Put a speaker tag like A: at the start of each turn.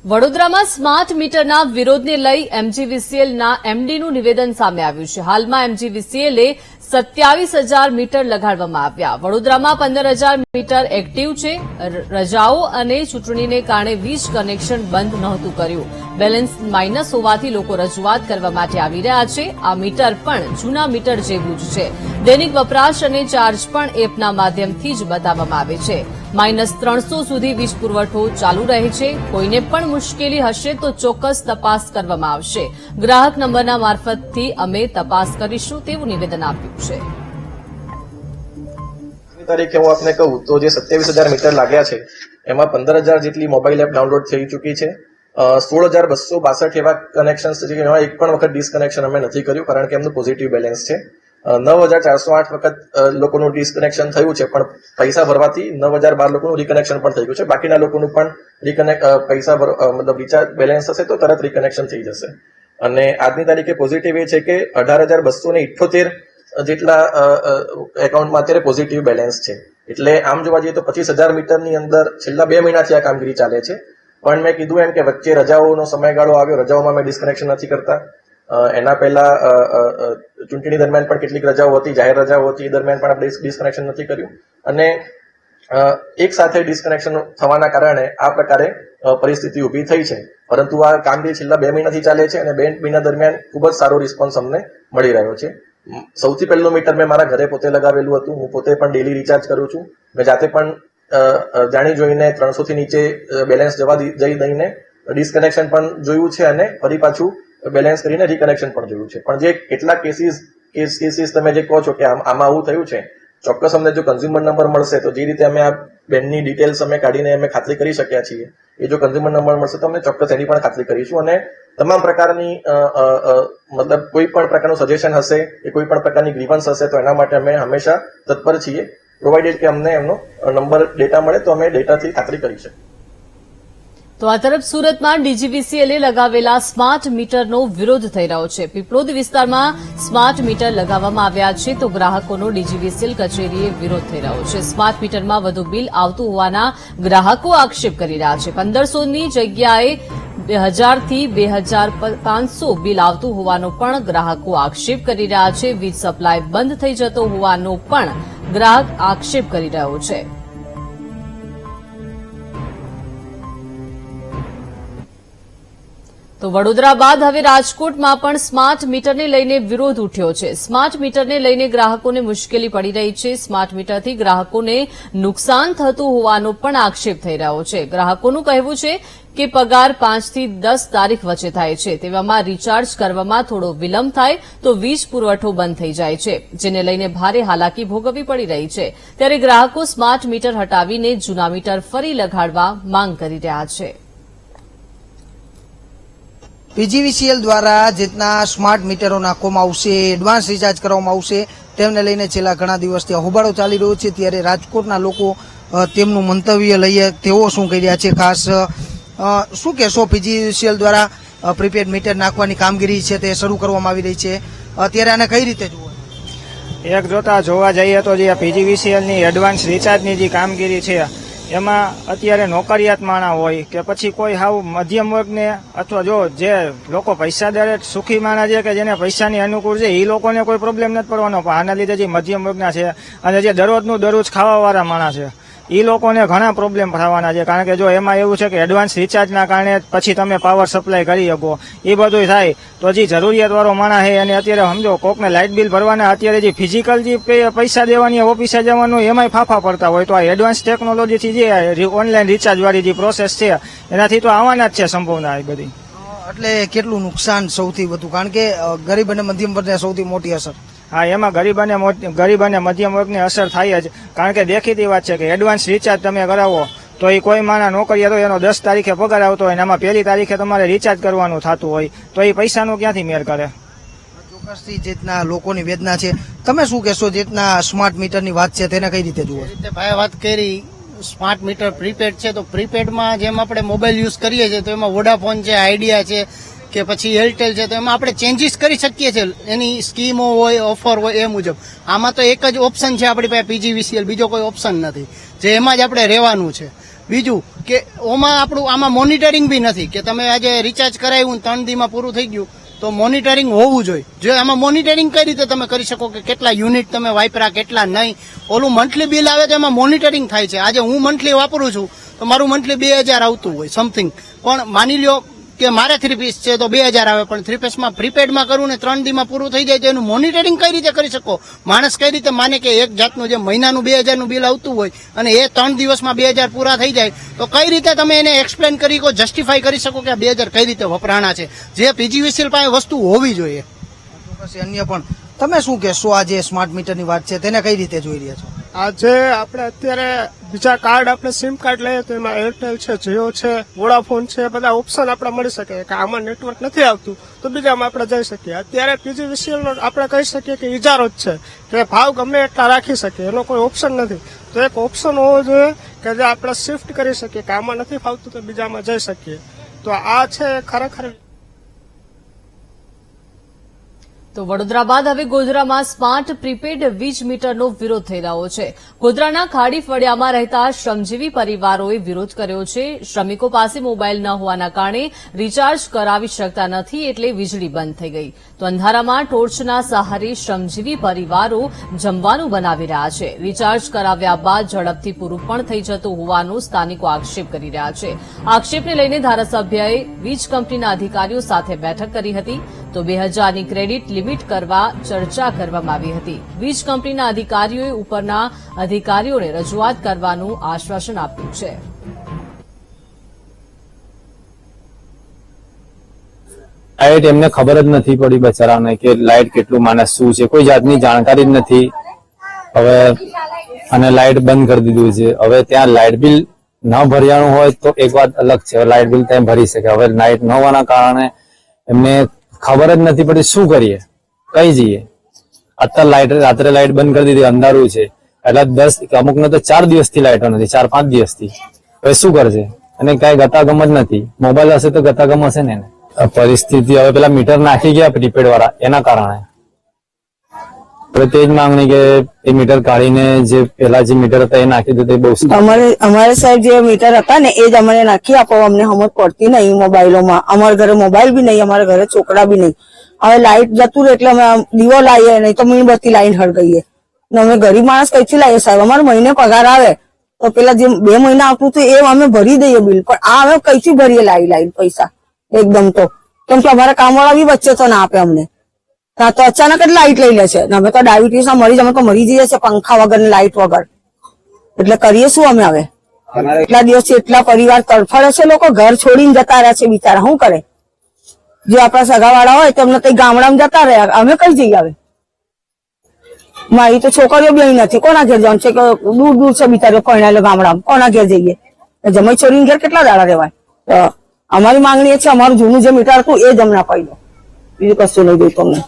A: વડોદરામાં સ્માર્ટ મીટરના વિરોધને લઈ એમજીવીસીએલના એમડીનું નિવેદન સામે આવ્યું છે. હાલમાં એમજીવીસીએલે 27,000 મીટર લગાડવામાં આવ્યા. વડોદરામાં 15,000 મીટર એક્ટિવ છે. રજાઓ અને ચૂંટણીને કારણે વીજ કનેક્શન બંધ નહોતું કર્યું. બેલેન્સ માઇનસ હોવાથી લોકો રજૂઆત કરવા માટે આવી રહ્યા છે. આ મીટર પણ જૂના મીટર જેવું જ છે. દૈનિક વપરાશ અને ચાર્જ પણ એપના માધ્યમથી જ બતાવવામાં આવે છે. -300 સુધી વીજ પુરવઠો ચાલુ રહે છે. કોઈને પણ મુશ્કેલી હશે તો ચોક્કસ તપાસ કરવામાં આવશે. ગ્રાહક નંબરના મારફતથી અમે તપાસ કરીશું તેવું નિવેદન આપ્યું છે.
B: તારીખે હું આપને કહું તો જે 27,000 મીટર લાગ્યા છે એમાં 15,000 જેટલી મોબાઈલ એપ ડાઉનલોડ થઈ ચૂકી છે. 16,262 એવા કનેક્શન છે જેમાં એક પણ વખત ડિસ્કનેક્શન અમે નથી કર્યું કારણ કે એમનું પોઝિટિવ બેલેન્સ છે. 9,408 વખત લોકોનું ડિસ્કનેક્શન થયું છે પણ પૈસા ભરવાથી 9,012 લોકોનું રિકનેક્શન પણ થઈ ગયું છે. બાકીના લોકોનું પણ પૈસા મતલબ રિચાર્જ બેલેન્સ હશે તો તરત રિકનેક્શન થઈ જશે. અને આજની તારીખે પોઝિટિવ એ છે કે 18,278 જેટલા એકાઉન્ટમાં અત્યારે પોઝિટિવ બેલેન્સ છે. એટલે આમ જોવા જઈએ તો 25,000 મીટરની અંદર છેલ્લા 2 મહિનાથી આ કામગીરી ચાલે છે. પણ મેં કીધું એમ કે વચ્ચે રજાઓનો સમયગાળો આવ્યો, રજાઓમાં મેં ડિસ્કનેક્શન નથી કરતા. એના પહેલા ચૂંટણી દરમિયાન પણ કેટલીક રજાઓ હતી, જાહેર રજાઓ હતી, એ દરમિયાન પણ આપણે ડિસ્કનેક્શન નથી કર્યું. અને એક સાથે ડિસ્કનેક્શન થવાના કારણે આ પ્રકારે પરિસ્થિતિ ઊભી થઈ છે. પરંતુ આ કામગીરી છેલ્લા 2 મહિનાથી ચાલે છે અને 2 મહિના દરમિયાન ખૂબ જ સારો રિસ્પોન્સ અમને મળી રહ્યો છે. સૌથી પહેલું મીટર મેં મારા ઘરે પોતે લગાવેલું હતું. હું પોતે પણ ડેલી રિચાર્જ કરું છું. મેં જાતે પણ જાણી જોઈને 300 થી નીચે બેલેન્સ જઈ દઈને ડિસ્કનેક્શન પણ જોયું છે અને ફરી પાછું બેલેન્સ કરીને રિકનેક્શન પણ જોયું છે. પણ જે કેટલાક કેસીસ તમે જે કહો છો કે આમાં આવું થયું છે, ચોક્કસ અમને જો કન્ઝ્યુમર નંબર મળશે તો જે રીતે અમે આ બેનની ડિટેલ્સ અમે કાઢીને અમે ખાતરી કરી શક્યા છીએ, એ જો કન્ઝ્યુમર નંબર મળશે તો અમે ચોક્કસ એની પણ ખાતરી કરીશું. અને તમામ પ્રકારની મતલબ કોઈ પણ પ્રકારનું સજેશન હશે કે કોઈ પણ પ્રકારની ગ્રીવન્સ હશે તો એના માટે અમે હંમેશા તત્પર છીએ. પ્રોવાઇડેડ કે અમને એમનો નંબર ડેટા મળે તો અમે ડેટાથી ખાતરી કરી શકીએ.
A: તો આ તરફ સુરતમાં ડીજીવીસીએલે લગાવેલા સ્માર્ટ મીટરનો વિરોધ થઈ રહ્યો છે. પીપળોદ વિસ્તારમાં સ્માર્ટ મીટર લગાવવામાં આવ્યા છે તો ગ્રાહકોનો ડીજીવીસીએલ કચેરીએ વિરોધ થઈ રહ્યો છે. સ્માર્ટ મીટરમાં વધુ બિલ આવતું હોવાના ગ્રાહકો આક્ષેપ કરી રહ્યા છે. 1,500ની જગ્યાએ 2,000 થી 2,500 બિલ આવતું હોવાનો પણ ગ્રાહકો આક્ષેપ કરી રહ્યા છે. વીજ સપ્લાય બંધ થઈ જતો હોવાનો પણ ગ્રાહક આક્ષેપ કરી રહ્યો છે. તો વડોદરા બાદ હવે રાજકોટમાં પણ સ્માર્ટ મીટરને લઈને વિરોધ ઉઠ્યો છે. સ્માર્ટ મીટરને લઈને ગ્રાહકોને મુશ્કેલી પડી રહી છે. સ્માર્ટ મીટરથી ગ્રાહકોને નુકસાન થતું હોવાનો પણ આક્ષેપ થઈ રહ્યો છે. ગ્રાહકોનું કહેવું છે કે પગાર 5 થી 10 તારીખ વચ્ચે થાય છે. તેવામાં રિચાર્જ કરવામાં થોડો વિલંબ થાય તો વીજ પુરવઠો બંધ થઈ જાય છે, જેને લઈને ભારે હાલાકી ભોગવવી પડી રહી છે. ત્યારે ગ્રાહકો સ્માર્ટ મીટર હટાવીને જૂના મીટર ફરી લગાડવા માંગ કરી રહ્યા છે.
C: પીજીવીસીએલ દ્વારા જેટલા સ્માર્ટ મીટરો નાખવામાં આવશે, એડવાન્સ રિચાર્જ કરવામાં આવશે, તેમને લઈને છેલ્લા ઘણા દિવસથી હોબાળો ચાલી રહ્યો છે. ત્યારે રાજકોટના લોકો તેમનું મંતવ્ય લઈએ તેઓ શું કહી રહ્યા છે, ખાસ શું કહેશો? પીજીવીસીએલ દ્વારા પ્રીપેડ મીટર નાખવાની કામગીરી છે તે શરૂ કરવામાં આવી રહી છે, અત્યારે આને કઈ રીતે જુઓ?
D: એક જોવા જઈએ તો જે પીજીવીસીએલની એડવાન્સ રિચાર્જની જે કામગીરી છે એમાં અત્યારે નોકરિયાત માણા હોય કે પછી કોઈ હાવ મધ્યમ વર્ગને અથવા જો જે લોકો પૈસાદાર સુખી માણા છે કે જેને પૈસાની અનુકૂળ છે એ લોકોને કોઈ પ્રોબ્લેમ નથી પડવાનો. પણ આના લીધે જે મધ્યમ વર્ગના છે અને જે દરરોજ ખાવાવાળા માણસ છે એ લોકોને ઘણા પ્રોબ્લેમ થવાના છે. કારણ કે જો એમાં એવું છે કે એડવાન્સ રિચાર્જના કારણે પછી તમે પાવર સપ્લાય કરી શકો, એ બધું થાય તો જે જરૂરિયાતવાળો માણસ છે અને અત્યારે સમજો કોકને લાઇટ બિલ ભરવાના, અત્યારે જે ફિઝિકલ જે પૈસા દેવાની ઓફિસે જવાનું એમાંય ફાફા પડતા હોય. તો આ એડવાન્સ ટેકનોલોજીથી જે ઓનલાઈન રિચાર્જવાળી જે પ્રોસેસ છે એનાથી તો આવવાના જ છે સંભાવના એ બધી.
C: એટલે કેટલું નુકસાન સૌથી વધુ? કારણ કે ગરીબ અને મધ્યમ વર્ગને સૌથી મોટી અસર.
D: હા, એમાં ગરીબ અને મધ્યમ વર્ગને અસર થાય જ. કારણ કે દેખીતી વાત છે કે એડવાન્સ રિચાર્જ તમે કરાવો તો એ કોઈ માના નોકરિયાત હોય એનો 10 તારીખે પગાર આવતો હોય અને આમાં 1લી તારીખે તમારે રિચાર્જ કરવાનું થતું હોય તો એ પૈસાનું ક્યાંથી મેળ કરે?
C: ચોક્કસથી જેટના લોકોની વેદના છે, તમે શું કહેશો? જેટના સ્માર્ટ મીટરની વાત છે તેને કઈ રીતે જુઓ?
E: ભાઈ વાત કરી, સ્માર્ટ મીટર પ્રીપેડ છે તો પ્રીપેડમાં જેમ આપણે મોબાઈલ યુઝ કરીએ છીએ તો એમાં વોડાફોન છે, આઈડિયા છે કે પછી એરટેલ છે તો એમાં આપણે ચેન્જીસ કરી શકીએ છીએ, એની સ્કીમો હોય, ઓફર હોય એ મુજબ. આમાં તો એક જ ઓપ્શન છે આપણી પાસે પીજીવીસીએલ, બીજો કોઈ ઓપ્શન નથી, જે એમાં જ આપણે રહેવાનું છે. બીજું કે આમાં મોનિટરિંગ બી નથી કે તમે આજે રિચાર્જ કરાવ્યું 3 દીમાં પૂરું થઈ ગયું તો મોનિટરિંગ હોવું જોઈએ. જો આમાં મોનિટરિંગ કઈ રીતે તમે કરી શકો કે કેટલા યુનિટ તમે વાપરા કેટલા નહીં. ઓલું મંથલી બિલ આવે તો એમાં મોનિટરિંગ થાય છે. આજે હું મંથલી વાપરું છું તો મારું મંથલી 2000 આવતું હોય સમથિંગ, પણ માની લ્યો કે મારે 3 પીસ છે તો 2000 આવે, પણ 3 પીસમાં પ્રીપેડમાં કરું ને 3 દીમાં પૂરું થઈ જાય તો એનું મોનિટરિંગ કઈ રીતે કરી શકો? માણસ કઈ રીતે માને કે એક જાતનું જે મહિનાનું 2000નું બિલ આવતું હોય અને એ 3 દિવસમાં 2000 પૂરા થઈ જાય તો કઈ રીતે તમે એને એક્સપ્લેન કરી શકો, જસ્ટિફાઈ કરી શકો કે આ 2000 કઈ રીતે વપરાણા છે? જે પીજીવીસીએલ પાસે વસ્તુ હોવી જોઈએ.
C: પછી અન્ય પણ તમે શું કહેશો? આ જે સ્માર્ટ મીટરની વાત છે તેને કઈ રીતે જોઈ રહ્યા છો?
F: આજે આપણે અત્યારે બીજા કાર્ડ આપણે સિમ કાર્ડ લઈએ તો એમાં એરટેલ છે, જીઓ છે, વોડાફોન છે, બધા ઓપ્શન આપણે મળી શકે કે આમાં નેટવર્ક નથી આવતું તો બીજામાં આપણે જઈ શકીએ. અત્યારે પીજીવીસીએલ નો આપણે કહી શકીએ કે ઇજારો જ છે કે ભાવ ગમે એટલા રાખી શકીએ, એનો કોઈ ઓપ્શન નથી. તો એક ઓપ્શન હોવો જોઈએ કે જે આપણે શિફ્ટ કરી શકીએ કે આમાં નથી ફાવતું તો બીજામાં જઈ શકીએ. તો આ છે ખરેખર.
A: તો વડોદરા બાદ હવે ગોધરામાં સ્માર્ટ પ્રીપેડ વીજ મીટરનો વિરોધ થઈ રહ્યો છે. ગોધરાના ખાડી ફળિયામાં રહેતા શ્રમજીવી પરિવારોએ વિરોધ કર્યો છે. શ્રમિકો પાસે મોબાઈલ ન હોવાના કારણે રિચાર્જ કરાવી શકતા નથી એટલે વીજળી બંધ થઈ ગઈ. તો અંધારામાં ટોર્ચના સહારે શ્રમજીવી પરિવારો જમવાનું બનાવી રહ્યા છે. રિચાર્જ કરાવ્યા બાદ ઝડપથી પૂરું પણ થઈ જતું હોવાનો સ્થાનિકો આક્ષેપ કરી રહ્યા છે. આક્ષેપને લઈને ધારાસભ્યએ વીજ કંપનીના અધિકારીઓ સાથે બેઠક કરી હતી. તો 2000ની ક્રેડિટ લિમિટ કરવા ચર્ચા કરવામાં આવી હતી. વીજ કંપનીના અધિકારીઓએ ઉપરના અધિકારીઓને રજૂઆત કરવાનું આશ્વાસન આપ્યું છે.
G: લાઇટ એમને ખબર જ નથી પડી બચારાને કે લાઇટ કેટલું માને શું છે, કોઈ જાતની જાણકારી જ નથી. હવે અને લાઇટ બંધ કરી દીધું છે. હવે ત્યાં લાઇટ બિલ ન ભર્યાનું હોય તો એક વાત અલગ છે, લાઇટ બિલ ત્યાં ભરી શકે. હવે લાઇટ ન હોવાના કારણે એમને ખબર જ નથી પડી શું કરીએ, કઈ જઈએ. અત્યારે લાઇટ રાત્રે લાઇટ બંધ કરી દીધી, અંધારું છે એટલે અમુકને તો 4 દિવસથી લાઇટો નથી, 4-5 દિવસથી. હવે શું કરશે? અને કઈ ગતાગમ જ નથી. મોબાઈલ હશે તો ગતાગમ હશે ને. પરિસ્થિતિ હવે પેલા મીટર નાખી ગયા પ્રીપેડ વાળા, એના કારણે હવે તે જ માંગણી કે એ મીટર કાઢીને જે પેલા જે મીટર હતા એ નાખી દે. બહુ
H: અમારે સાહેબ જે મીટર હતા ને એ જ અમને નાખી આપો, અમને સમજ પડતી નહીં મોબાઈલોમાં. અમારા ઘરે મોબાઈલ બી નહીં, અમારા ઘરે ચોકડા બી નહીં. હવે લાઈટ જતું રહે એટલે અમે દીવો લાવીએ, નહીં તો મીણબત્તી લાઈન હળગાઈએ. અમે ગરીબ માણસ કઈથી લાવીએ સાહેબ? અમારે મહિને પગાર આવે તો પેલા જે 2 મહિના આવતું હતું એ અમે ભરી દઈએ બિલ, પણ આ અમે કઈથી ભરીએ લાઈન પૈસા એકદમ? તો કેમ કે અમારા કામવાળા બી વચ્ચે તો ના આપે અમને. ના તો અચાનક જ લાઈટ લઈ લે છે. અમે તો ડાયાબિટીસ અમે તો મરી જઈએ છીએ પંખા વગર ને લાઈટ વગર. એટલે કરીએ શું અમે? હવે એટલા દિવસથી એટલા પરિવાર તડફડે છે, લોકો ઘર છોડીને જતા રહ્યા છે બિચારા. શું કરે? જે આપણા સગાવાળા હોય તેમને કઈ ગામડામાં જતા રહ્યા, અમે કઈ જઈએ? હવે મારી તો છોકરીઓ બી અહીં નથી, કોના ઘેર જવાનું છે? કે દૂર દૂર છે બિચારીઓ પરણેલો ગામડામાં, કોના ઘેર જઈએ? જમાઈ છોડીને ઘેર કેટલા દાડા રહેવાય? તો અમારી માંગણી એ છે અમારું જૂનું જે મીટર હતું એ જ અમને અપાઈ દો, બીજું કશું નહીં જોયું તમને.